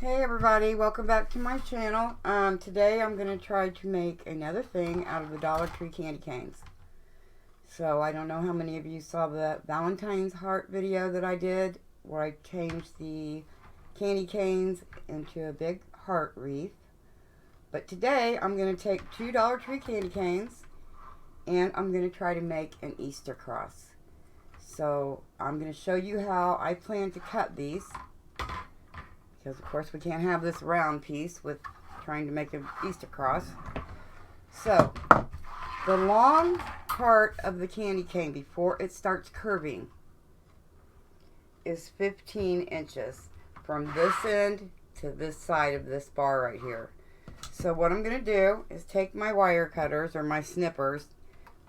Hey everybody, welcome back to my channel. Today I'm going to try to make another thing out of the Dollar Tree candy canes. So I don't know how many of you saw the Valentine's heart video that I did, where I changed the candy canes into a big heart wreath. But today I'm going to take two Dollar Tree candy canes and I'm going to try to make an Easter cross. So I'm going to show you how I plan to cut these. Because of course we can't have this round piece with trying to make an Easter cross. So the long part of the candy cane before it starts curving is 15 inches from this end to this side of this bar right here. So what I'm going to do is take my wire cutters or my snippers.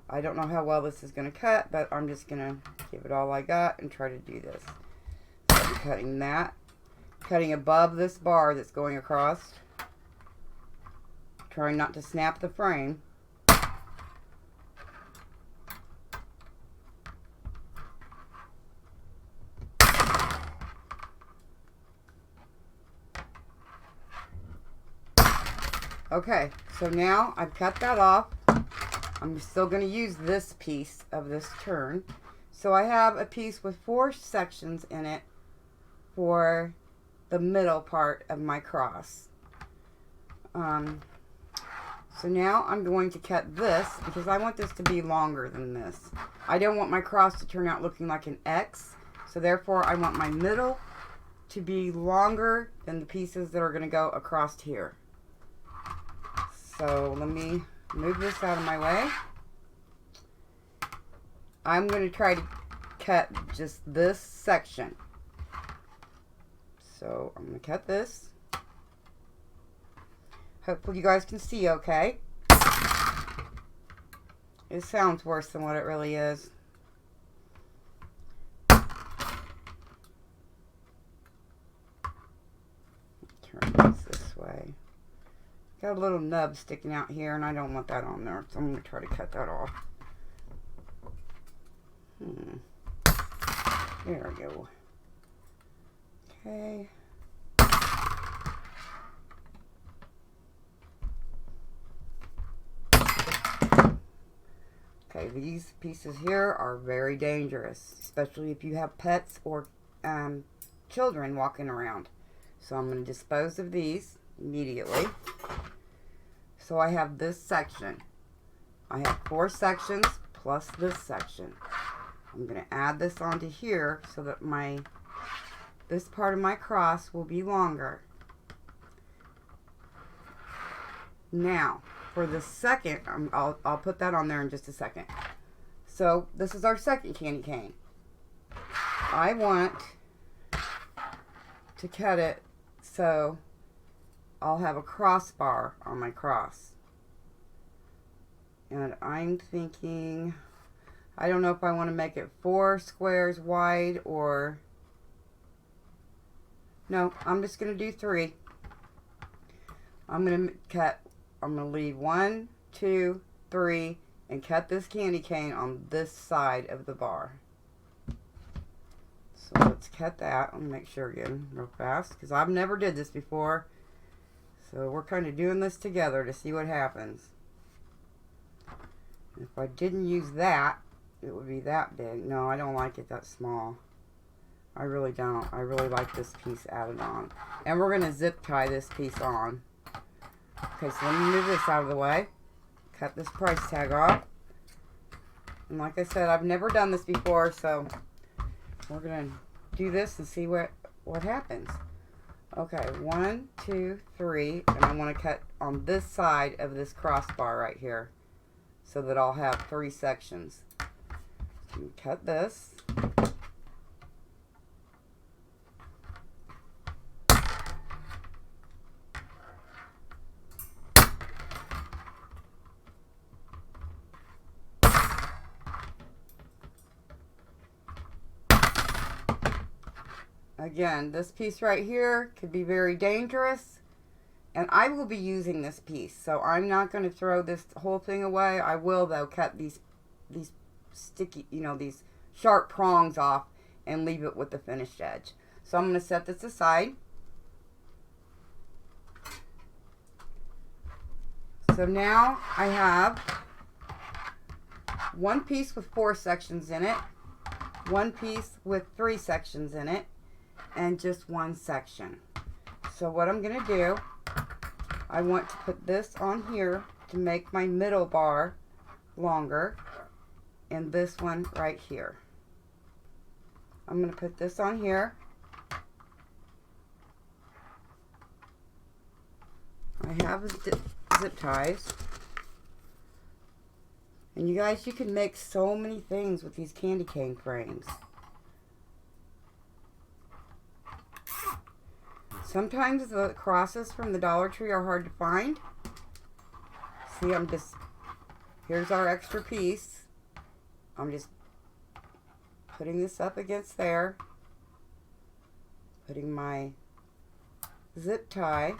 I don't know how well this is going to cut, but I'm just going to give it all I got and try to do this. So I'm cutting that. Cutting above this bar that's going across, trying not to snap the frame. Okay, so now I've cut that off. I'm still going to use this piece of this turn. So I have a piece with 4 sections in it for the middle part of my cross. So now I'm going to cut this because I want this to be longer than this. I don't want my cross to turn out looking like an X, so therefore I want my middle to be longer than the pieces that are going to go across here. So let me move this out of my way. I'm going to try to cut just this section. So I'm going to cut this. Hopefully you guys can see okay. It sounds worse than what it really is. Turn this way. Got a little nub sticking out here and I don't want that on there, so I'm going to try to cut that off. There we go. Okay. Okay, these pieces here are very dangerous, especially if you have pets or children walking around. So I'm going to dispose of these immediately. So I have this section. I have 4 sections plus this section. I'm going to add this onto here so that this part of my cross will be longer. Now, for the second, I'll put that on there in just a second. So, this is our second candy cane. I want to cut it so I'll have a crossbar on my cross. And I'm thinking, I don't know if I want to make it 4 squares wide or... No, I'm just going to do 3. I'm going to leave 1, 2, 3, and cut this candy cane on this side of the bar. So let's cut that. I'll make sure again real fast, because I've never did this before. So we're kind of doing this together to see what happens. If I didn't use that, it would be that big. No, I don't like it that small. I really don't. I really like this piece added on. And we're going to zip tie this piece on. Okay, so let me move this out of the way. Cut this price tag off. And like I said, I've never done this before, so we're going to do this and see what happens. Okay, 1, 2, 3. And I want to cut on this side of this crossbar right here, so that I'll have 3 sections. So cut this. Again, this piece right here could be very dangerous, and I will be using this piece, so I'm not going to throw this whole thing away. I will, though, cut these sticky, these sharp prongs off and leave it with the finished edge. So I'm going to set this aside. So now I have one piece with 4 sections in it, one piece with 3 sections in it, and just one section. So what I'm going to do, I want to put this on here to make my middle bar longer, and this one right here. I'm going to put this on here. I have zip ties. And you guys, you can make so many things with these candy cane frames. Sometimes the crosses from the Dollar Tree are hard to find. See, here's our extra piece. I'm just putting this up against there. Putting my zip tie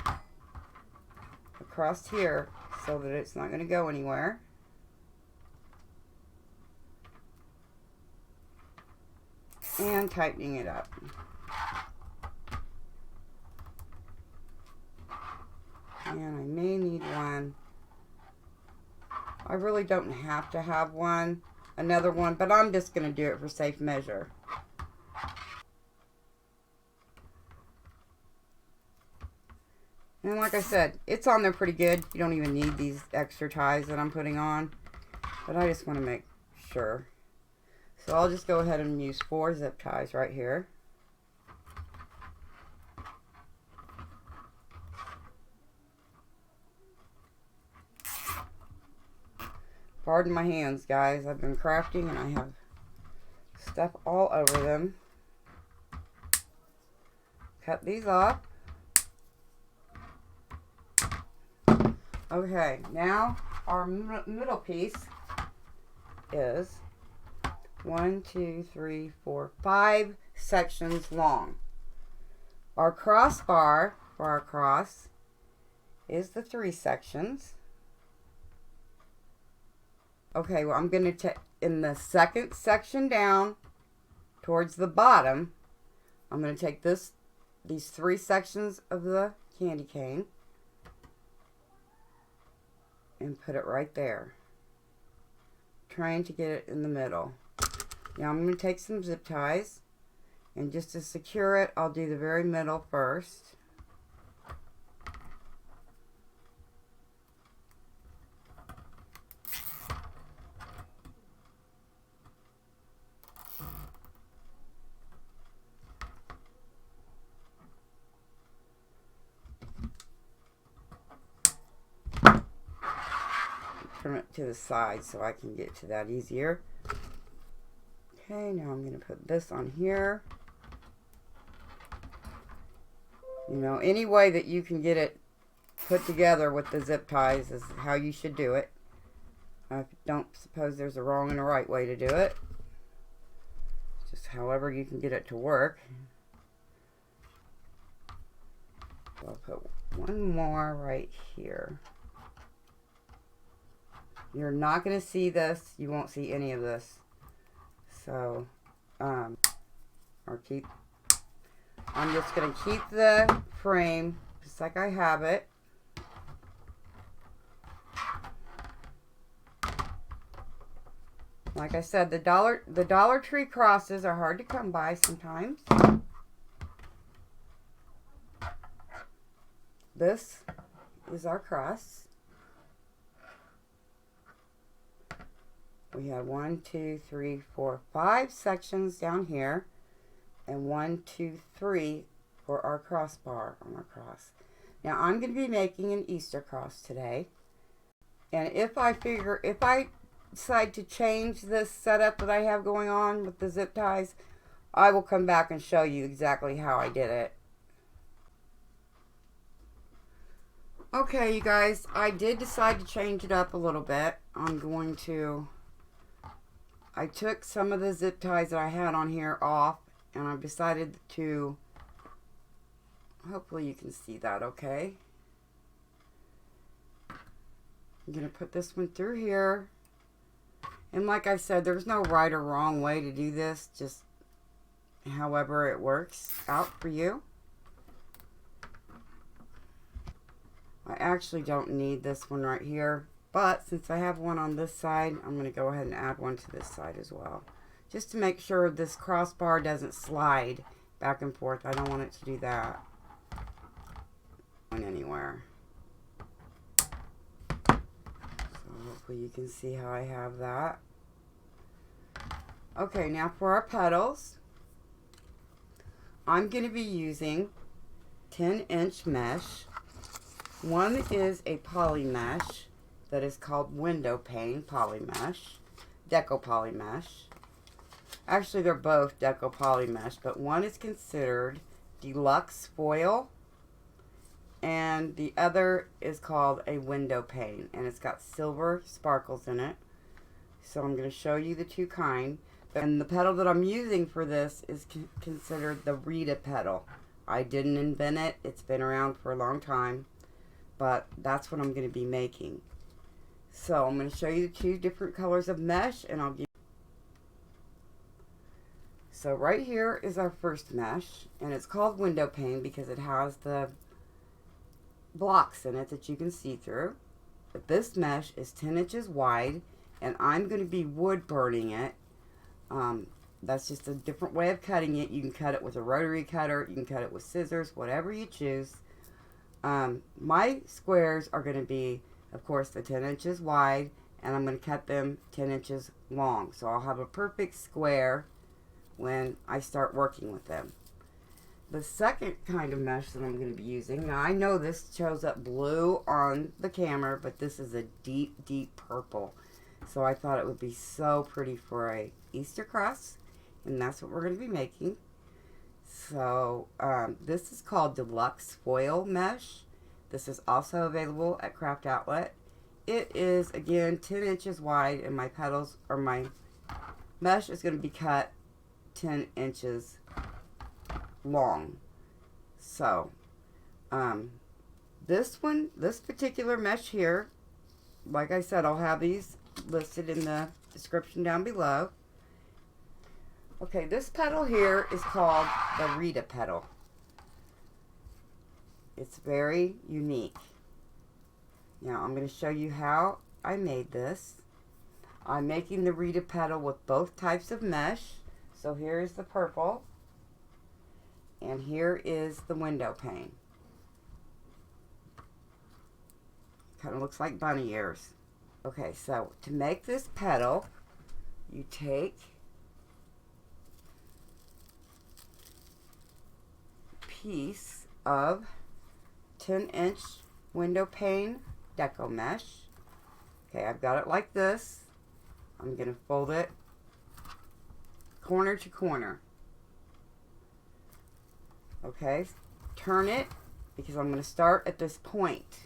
across here so that it's not going to go anywhere. And tightening it up. And I may need one. I really don't have to have another one, but I'm just going to do it for safe measure. And like I said, it's on there pretty good. You don't even need these extra ties that I'm putting on, but I just want to make sure. So I'll just go ahead and use 4 zip ties right here. Pardon my hands, guys. I've been crafting and I have stuff all over them. Cut these off. Okay, now our middle piece is 1, 2, 3, 4, 5 sections long. Our crossbar for our cross is the 3 sections. Okay, well, I'm going to take in the second section down towards the bottom, I'm going to take these 3 sections of the candy cane and put it right there, trying to get it in the middle. Now I'm going to take some zip ties, and just to secure it, I'll do the very middle first. Turn it to the side so I can get to that easier. Okay, now I'm going to put this on here. You know, any way that you can get it put together with the zip ties is how you should do it. I don't suppose there's a wrong and a right way to do it. Just however you can get it to work. So I'll put one more right here. You're not going to see this. You won't see any of this. So, I'm just going to keep the frame just like I have it. Like I said, the Dollar Tree crosses are hard to come by sometimes. This is our cross. We have 1, 2, 3, 4, 5 sections down here, and 1, 2, 3 for our crossbar on our cross. Now I'm going to be making an Easter cross today, and if I decide to change this setup that I have going on with the zip ties, I will come back and show you exactly how I did it. Okay, you guys, I did decide to change it up a little bit. I took some of the zip ties that I had on here off, and I've decided to, hopefully you can see that okay. I'm going to put this one through here. And like I said, there's no right or wrong way to do this, just however it works out for you. I actually don't need this one right here, but since I have one on this side, I'm going to go ahead and add one to this side as well. Just to make sure this crossbar doesn't slide back and forth. I don't want it to do that. Anywhere. So hopefully you can see how I have that. Okay, now for our petals, I'm going to be using 10-inch mesh. One is a poly mesh that is called windowpane poly mesh, deco poly mesh. Actually, they're both deco poly mesh, but one is considered Delux foil, and the other is called a windowpane, and it's got silver sparkles in it. So I'm going to show you the two kinds. And the petal that I'm using for this is considered the wreath petal. I didn't invent it. It's been around for a long time. But that's what I'm going to be making. So I'm going to show you the two different colors of mesh. And I'll give. So right here is our first mesh. And it's called windowpane because it has the blocks in it that you can see through. But this mesh is 10 inches wide. And I'm going to be wood burning it. That's just a different way of cutting it. You can cut it with a rotary cutter. You can cut it with scissors, whatever you choose. My squares are going to be, of course, the 10 inches wide, and I'm going to cut them 10 inches long. So I'll have a perfect square when I start working with them. The second kind of mesh that I'm going to be using, now I know this shows up blue on the camera, but this is a deep, deep purple. So I thought it would be so pretty for a Easter crust, and that's what we're going to be making. So this is called Delux foil mesh. This is also available at Craft Outlet. It is again 10 inches wide, and my petals or my mesh is going to be cut 10 inches long. So this particular mesh here, like I said, I'll have these listed in the description down below. Okay, this petal here is called the wreath petal. It's very unique. Now I'm going to show you how I made this. I'm making the wreath petal with both types of mesh. So here's the purple, and here is the windowpane. Kind of looks like bunny ears. Okay, so to make this petal, you take a piece of 10-inch windowpane deco mesh. Okay, I've got it like this. I'm going to fold it corner to corner. Okay, turn it because I'm going to start at this point.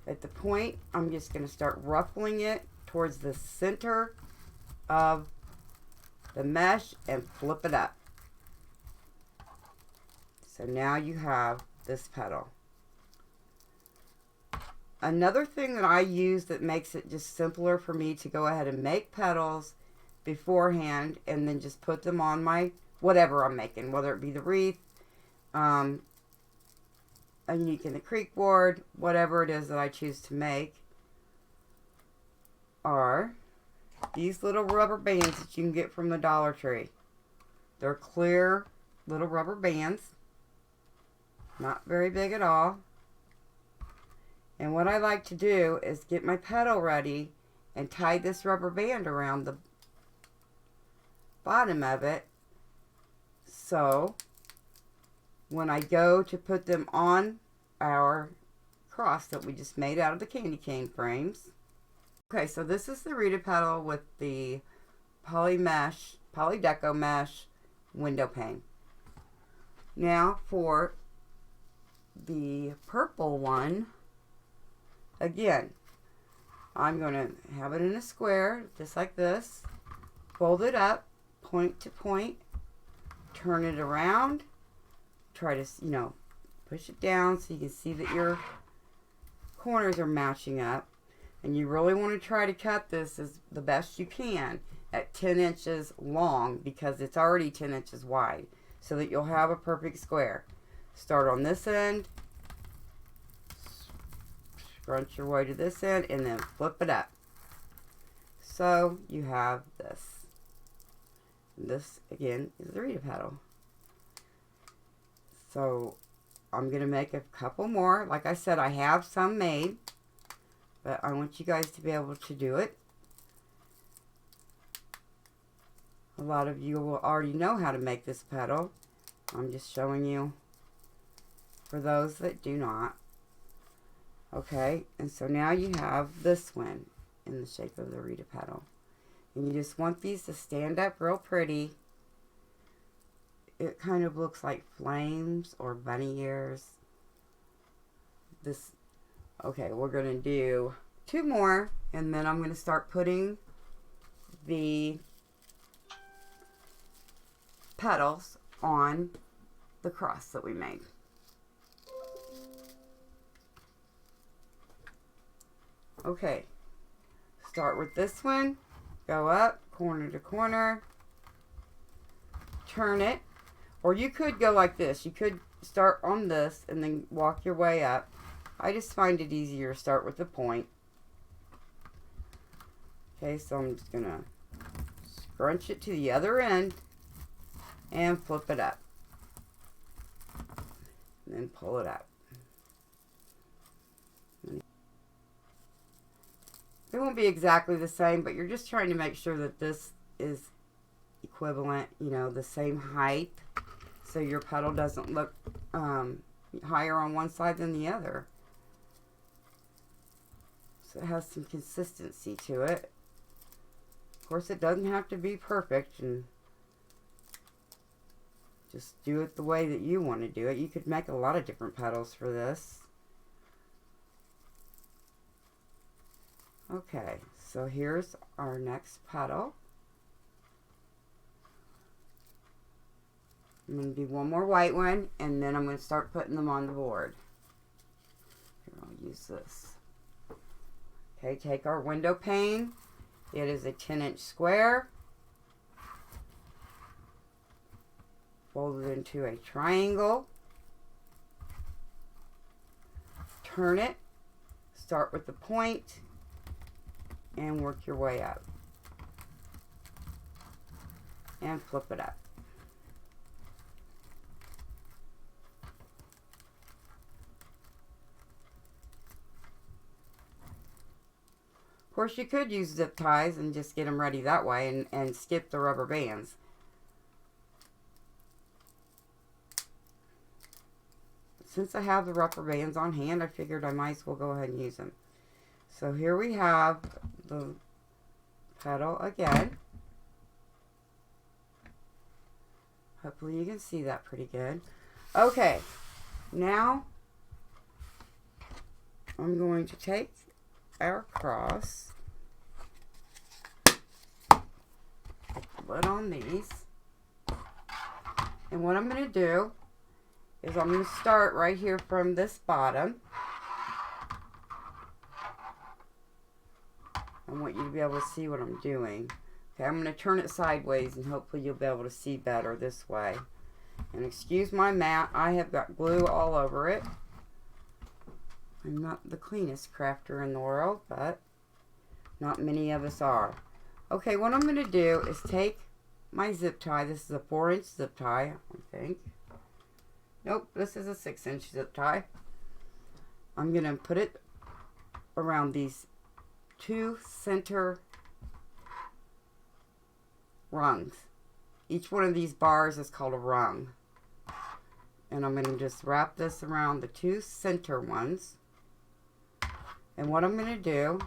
At the point, I'm just going to start ruffling it towards the center of the mesh and flip it up. So now you have this petal. Another thing that I use that makes it just simpler for me to go ahead and make petals beforehand and then just put them on my whatever I'm making, whether it be the wreath, a unique in the creek board, whatever it is that I choose to make, are these little rubber bands that you can get from the Dollar Tree. They're clear little rubber bands, not very big at all. And what I like to do is get my petal ready and tie this rubber band around the bottom of it, so when I go to put them on our cross that we just made out of the candy cane frames. Okay, so this is the wreath petal with the poly deco mesh windowpane. Now for the purple one, again, I'm going to have it in a square just like this, fold it up point to point, turn it around, try to, push it down so you can see that your corners are matching up. And you really want to try to cut this as the best you can at 10 inches long because it's already 10 inches wide, so that you'll have a perfect square. Start on this end, scrunch your way to this end and then flip it up. So you have this. This again is the reed petal. So I'm going to make a couple more. Like I said, I have some made, but I want you guys to be able to do it. A lot of you will already know how to make this petal. I'm just showing you for those that do not. Okay, and so now you have this one in the shape of the reed petal. And you just want these to stand up real pretty. It kind of looks like flames or bunny ears. This, okay, we're going to do 2 more, and then I'm going to start putting the petals on the cross that we made. Okay, start with this one, go up corner to corner, turn it, or you could go like this. You could start on this and then walk your way up. I just find it easier to start with the point. Okay, so I'm just gonna scrunch it to the other end and flip it up. And then pull it up. It won't be exactly the same, but you're just trying to make sure that this is equivalent, you know, the same height, so your petal doesn't look higher on one side than the other. So it has some consistency to it. Of course, it doesn't have to be perfect, and just do it the way that you want to do it. You could make a lot of different petals for this. Okay, so here's our next petal. I'm going to do one more white one, and then I'm going to start putting them on the board. Here, I'll use this. Okay, take our window pane. It is a 10-inch square. Fold it into a triangle. Turn it. Start with the point and work your way up. And flip it up. Of course, you could use zip ties and just get them ready that way and skip the rubber bands. Since I have the rubber bands on hand, I figured I might as well go ahead and use them. So here we have the petal again. Hopefully you can see that pretty good. Okay, now I'm going to take our cross, put the lid on these, and what I'm going to do is I'm going to start right here from this bottom. I want you to be able to see what I'm doing. Okay, I'm going to turn it sideways and hopefully you'll be able to see better this way. And excuse my mat, I have got glue all over it. I'm not the cleanest crafter in the world, but not many of us are. Okay, what I'm going to do is take my zip tie. This is a 4-inch zip tie, I think. Nope, this is a 6-inch zip tie. I'm going to put it around these 2 center rungs. Each one of these bars is called a rung. And I'm going to just wrap this around the 2 center ones. And what I'm going to do,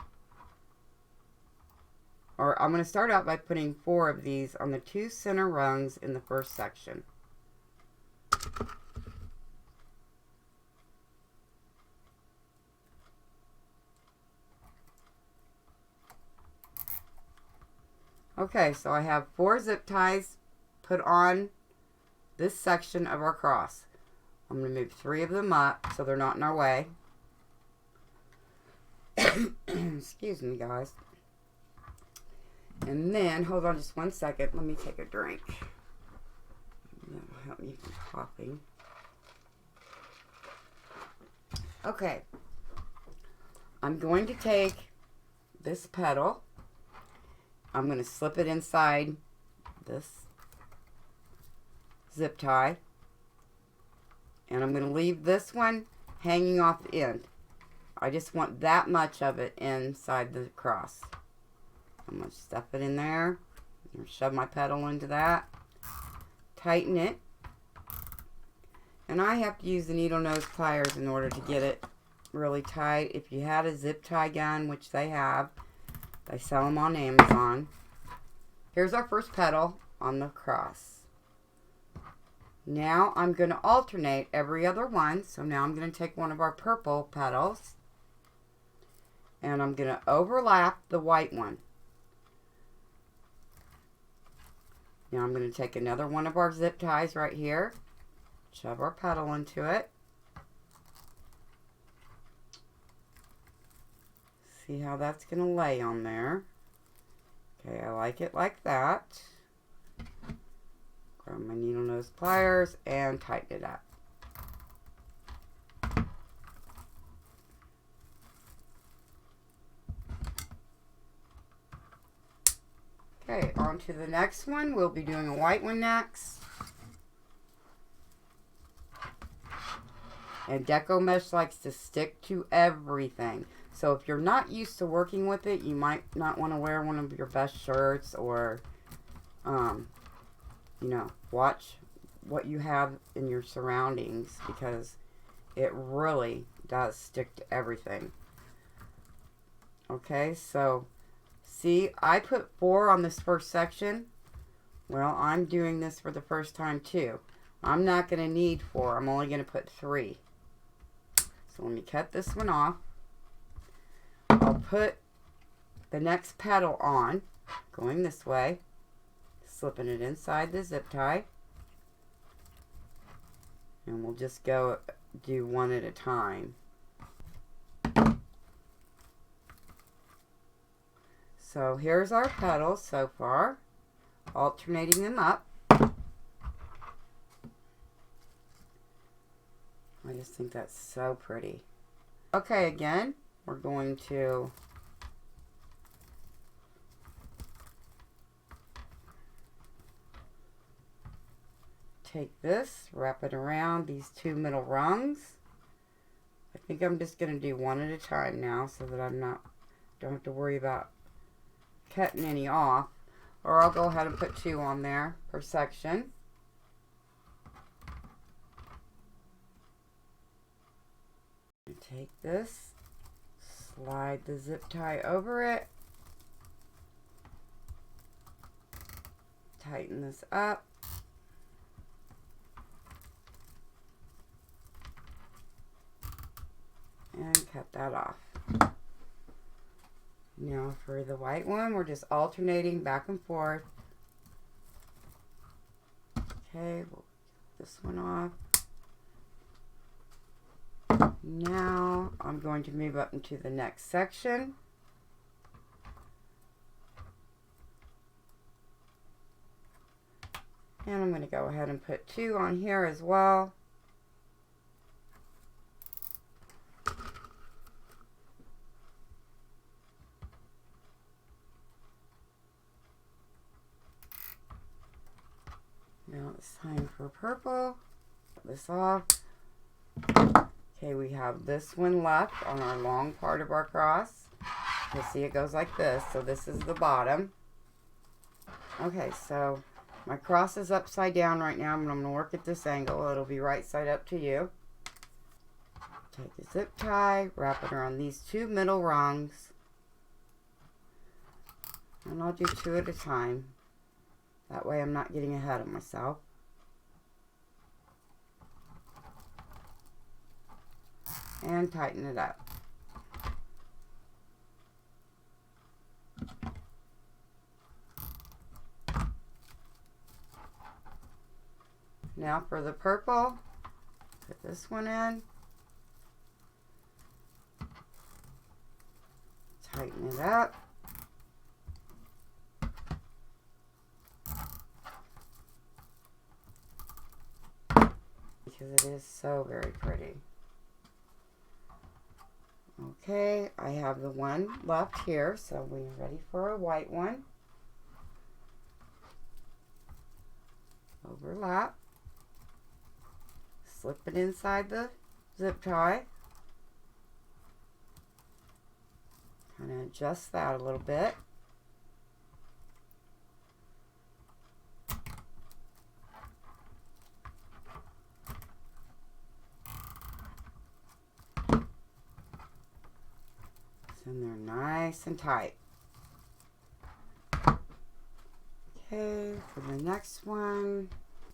or I'm going to start out by putting 4 of these on the 2 center rungs in the first section. Okay, so I have 4 zip ties put on this section of our cross. I'm going to move 3 of them up so they're not in our way. Excuse me, guys. And then, hold on just one second. Let me take a drink. That'll help me from coughing. Okay. I'm going to take this petal. I'm going to slip it inside this zip tie. And I'm going to leave this one hanging off the end. I just want that much of it inside the cross. I'm going to stuff it in there. I'm going to shove my petal into that. Tighten it. And I have to use the needle nose pliers in order to get it really tight. If you had a zip tie gun, which they have, they sell them on Amazon. Here's our first petal on the cross. Now I'm going to alternate every other one. So now I'm going to take one of our purple petals and I'm going to overlap the white one. Now I'm going to take another one of our zip ties right here, shove our petal into it. See how that's going to lay on there. Okay, I like it like that. Grab my needle nose pliers and tighten it up. Okay, on to the next one. We'll be doing a white one next. And deco mesh likes to stick to everything. So if you're not used to working with it, you might not want to wear one of your best shirts, or you know, watch what you have in your surroundings, because it really does stick to everything. Okay, so see, I put 4 on this first section. Well, I'm doing this for the first time too. I'm not going to need 4. I'm only going to put 3. So let me cut this one off. I'll put the next petal on, going this way, slipping it inside the zip tie. And we'll just go do one at a time. So here's our petals so far, alternating them up. I just think that's so pretty. Okay, again, we're going to take this, wrap it around these 2 middle rungs. I think I'm just going to do one at a time now, so that don't have to worry about cutting any off. Or I'll go ahead and put 2 on there per section. Take this, slide the zip tie over it, tighten this up, and cut that off. Now for the white one, we're just alternating back and forth. Okay, we'll get this one off. Now I'm going to move up into the next section. And I'm going to go ahead and put 2 on here as well. Now it's time for purple. Put this off. Okay, we have this one left on our long part of our cross. You'll see it goes like this. So this is the bottom. Okay, so my cross is upside down right now. I'm going to work at this angle. It'll be right side up to you. Take a zip tie, wrap it around these 2 middle rungs. And I'll do 2 at a time. That way I'm not getting ahead of myself. And tighten it up. Now for the purple, put this one in. Tighten it up. Because it is so very pretty. Okay, I have the one left here, so we're ready for a white one. Overlap. Slip it inside the zip tie. Kind of adjust that a little bit. It's in there nice and tight. Okay, for the next one,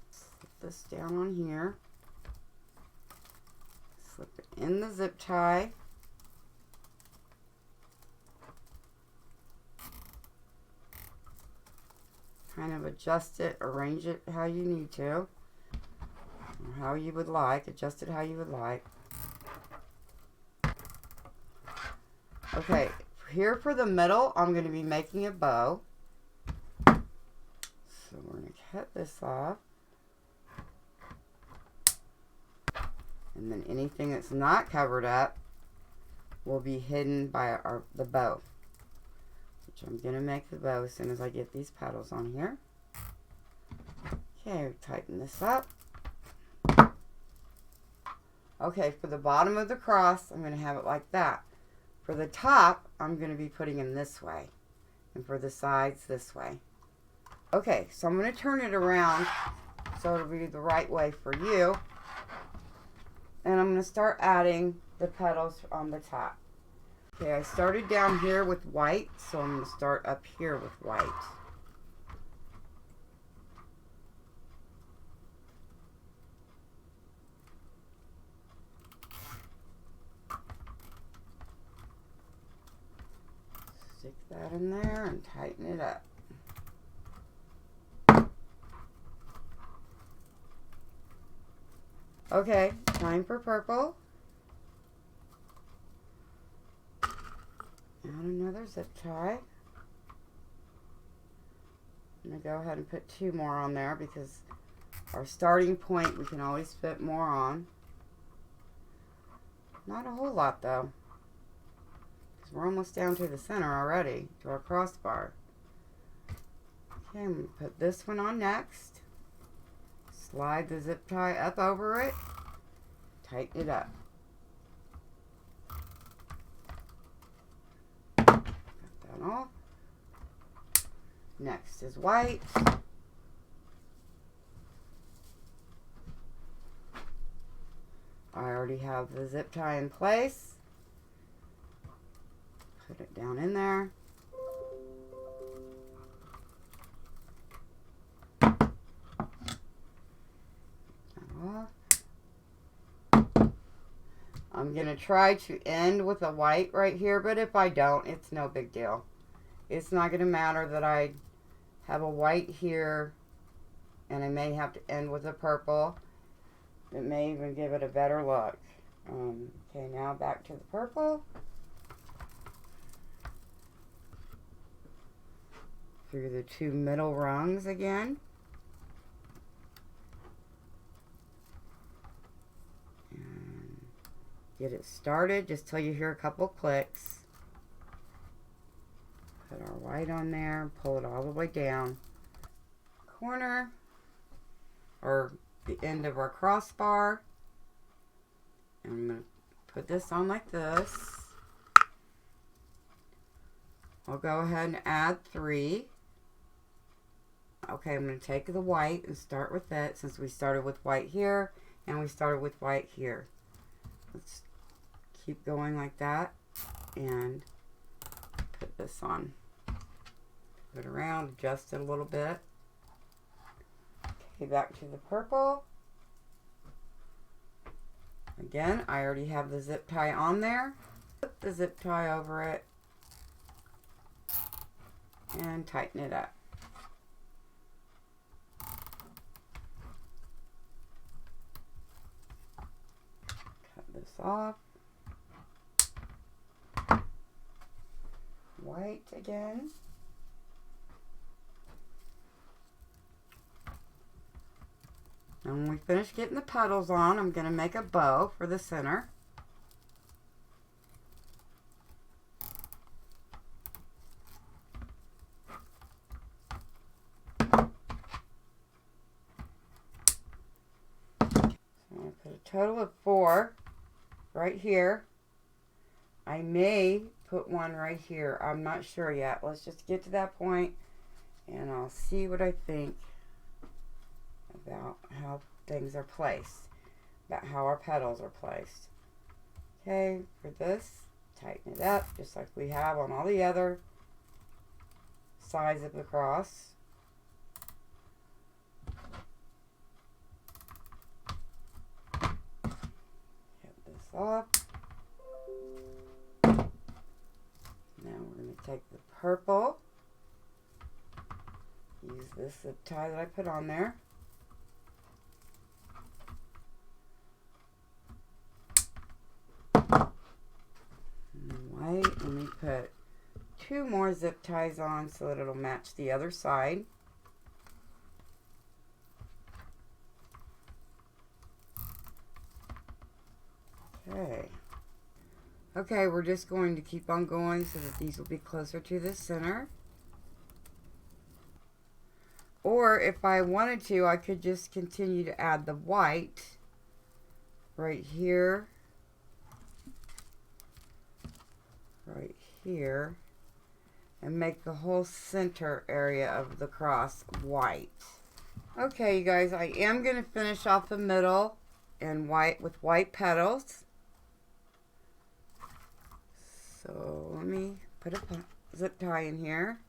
slip this down on here. Slip it in the zip tie. Kind of adjust it, arrange it how you need to, or how you would like, adjust it how you would like. Okay, here for the middle, I'm going to be making a bow. So we're going to cut this off. And then anything that's not covered up will be hidden by the bow. Which I'm going to make the bow as soon as I get these petals on here. Okay, tighten this up. Okay, for the bottom of the cross, I'm going to have it like that. For the top, I'm going to be putting them this way. And for the sides, this way. Okay, so I'm going to turn it around so it'll be the right way for you. And I'm going to start adding the petals on the top. Okay, I started down here with white, so I'm going to start up here with white. Stick that in there and tighten it up. Okay, time for purple. And another zip tie. I'm going to go ahead and put 2 more on there because our starting point we can always fit more on. Not a whole lot though, because we're almost down to the center already, to our crossbar. Okay, I'm going to put this one on next. Slide the zip tie up over it. Tighten it up. Got that off. Next is white. I already have the zip tie in place. Put it down in there. I'm going to try to end with a white right here, but if I don't, it's no big deal. It's not going to matter that I have a white here and I may have to end with a purple. It may even give it a better look. Okay, now back to the purple. Through the 2 middle rungs again. And get it started just till you hear a couple clicks. Put our white on there, pull it all the way down. Corner, or the end of our crossbar. And I'm going to put this on like this. I'll go ahead and add 3. Okay, I'm going to take the white and start with it, since we started with white here and we started with white here. Let's keep going like that and put this on. Put it around, adjust it a little bit. Okay, back to the purple. Again, I already have the zip tie on there. Put the zip tie over it and tighten it up. Cut this off. White again. And when we finish getting the petals on, I'm going to make a bow for the center. total of 4 right here. I may put one right here. I'm not sure yet. Let's just get to that point and I'll see what I think about how things are placed, about how our petals are placed. Okay, for this, tighten it up just like we have on all the other sides of the cross. Get this off. Now we're going to take the purple, use this zip tie that I put on there. And white, let me put 2 more zip ties on so that it'll match the other side. Okay. Okay, we're just going to keep on going so that these will be closer to the center. Or if I wanted to, I could just continue to add the white right here, right here, and make the whole center area of the cross white. Okay, you guys, I am going to finish off the middle in white with white petals. So let me put a zip tie in here.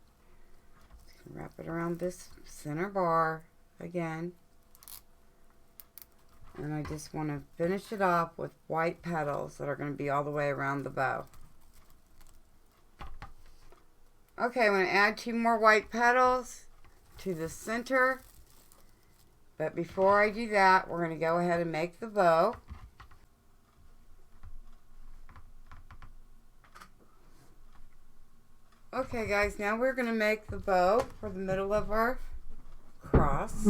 Wrap it around this center bar again. And I just want to finish it off with white petals that are going to be all the way around the bow. Okay, I'm going to add 2 more white petals to the center. But before I do that, we're going to go ahead and make the bow. Okay guys, now we're going to make the bow for the middle of our cross.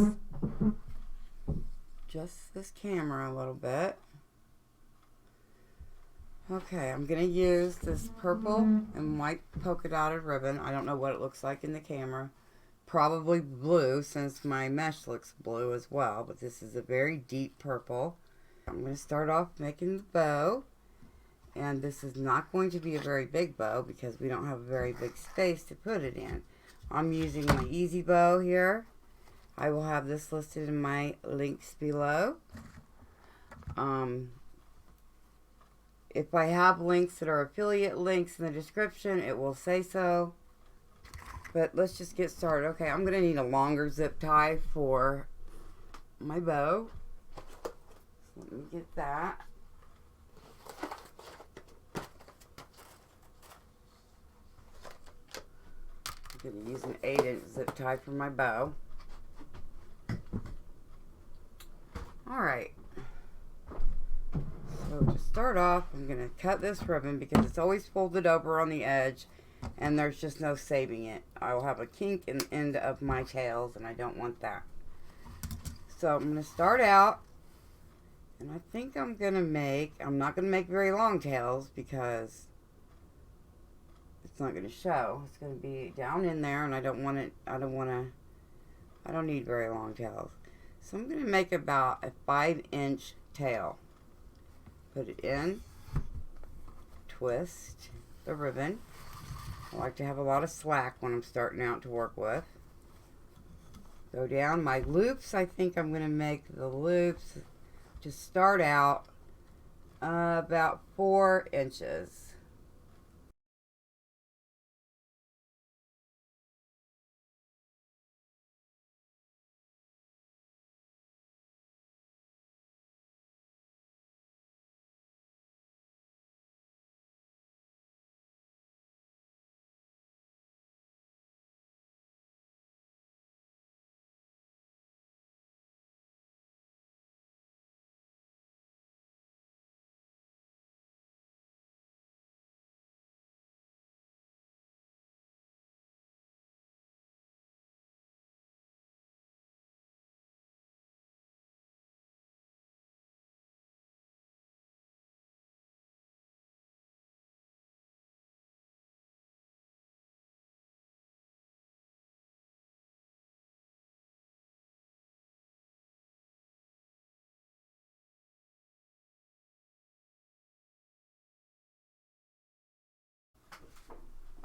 Just this camera a little bit. Okay, I'm going to use this purple and white polka dotted ribbon. I don't know what it looks like in the camera. Probably blue since my mesh looks blue as well, but this is a very deep purple. I'm going to start off making the bow. And this is not going to be a very big bow because we don't have a very big space to put it in. I'm using my easy bow here. I will have this listed in my links below. If I have links that are affiliate links in the description, it will say so. But let's just get started. Okay, I'm going to need a longer zip tie for my bow. So let me get that. I'm going to use an 8-inch zip tie for my bow. Alright. So to start off, I'm going to cut this ribbon because it's always folded over on the edge and there's just no saving it. I will have a kink in the end of my tails and I don't want that. So I'm going to start out, and I think I'm not going to make very long tails because it's not going to show. It's going to be down in there, and I don't need very long tails. So I'm going to make about a 5-inch tail. Put it in, twist the ribbon. I like to have a lot of slack when I'm starting out to work with. Go down my loops. I think I'm going to make the loops to start out about 4 inches.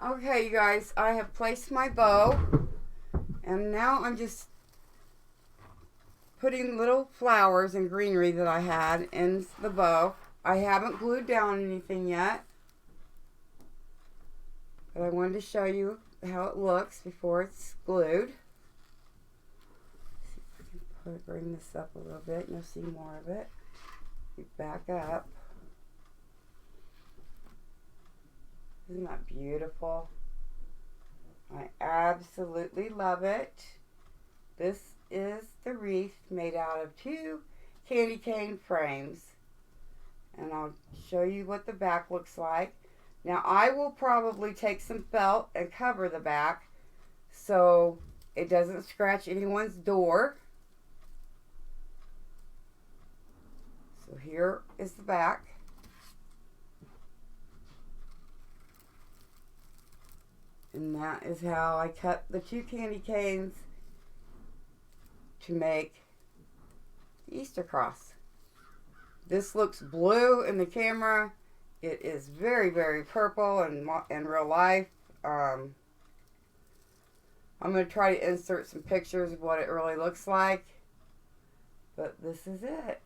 Okay, you guys, I have placed my bow, and now I'm just putting little flowers and greenery that I had in the bow. I haven't glued down anything yet, but I wanted to show you how it looks before it's glued. See if I can bring this up a little bit and you'll see more of it. You back up. Isn't that beautiful? I absolutely love it. This is the wreath made out of 2 candy cane frames. And I'll show you what the back looks like. Now I will probably take some felt and cover the back so it doesn't scratch anyone's door. So here is the back. And that is how I cut the 2 candy canes to make the Easter cross. This looks blue in the camera. It is very, very purple in real life. I'm going to try to insert some pictures of what it really looks like. But this is it.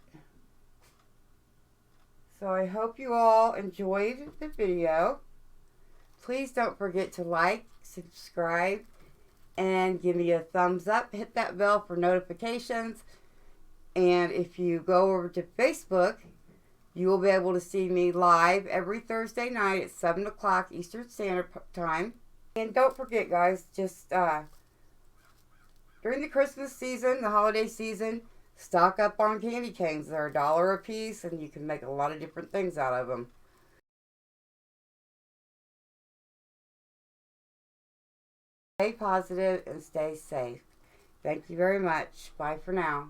So I hope you all enjoyed the video. Please don't forget to like, subscribe, and give me a thumbs up. Hit that bell for notifications. And if you go over to Facebook, you will be able to see me live every Thursday night at 7 o'clock Eastern Standard Time. And don't forget, guys, just during the Christmas season, the holiday season, stock up on candy canes. They're $1 a piece, and you can make a lot of different things out of them. Stay positive and stay safe. Thank you very much. Bye for now.